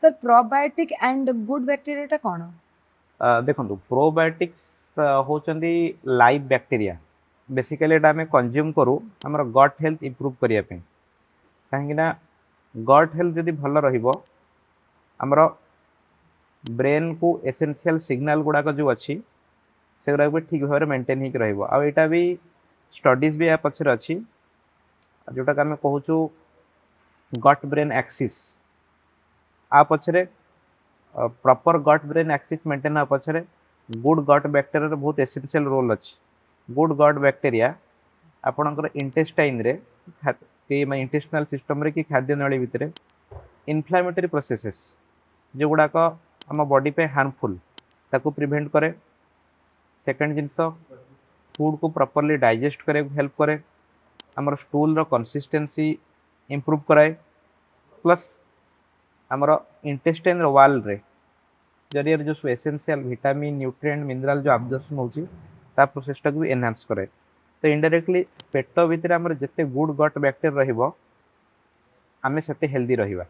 Sir probiotic and good bacteria कौन? देखो probiotics होचंदी live bacteria basically एटा हमें कंज्यूम करू हमर गट हेल्थ इंप्रूव करिया पे काहेकि ना गट हेल्थ जदि भल रहिबो हमर ब्रेन को एसेंशियल सिग्नल गुड़ाक जो अच्छी से गुड़ाक भी ठीक भाव मेंटेन होकर रहिबो आ एटा भी स्टडीज भी या पछरे अच्छी जोटा आम कहूँ गट ब्रेन एक्सिस आ पछरे proper gut brain axis maintain पछरे गुड गट बैक्टीरिया बहुत एसेंशियल रोल अच्छी गुड गट बैक्टीरिया आपणकर इंटेस्टाइन रे कि इंटेस्टिनल सिस्टम रे कि खाद्य नली भितर इनफ्लामेटरी प्रोसेसेस जो गुड़ाक आम बॉडी पे हार्मफुल ताको प्रिवेंट करे सेकंड जिनस फूड को प्रॉपर्ली डाइजेस्ट करे हेल्प करे आमर स्टूल रो कंसिस्टेंसी इंप्रूव कराए प्लस आमर इंटेस्टाइन वाल रे जरिए जो एसेंशियल विटामिन न्यूट्रिएंट मिनरल जो अब्जॉर्प्शन होची ता प्रोसेस टाक भी एनहांस करे तो इनडायरेक्टली पेट भितर आमर जते गुड गट बैक्टीरिया रहिबो आमे सेते हेल्दी रहिबा।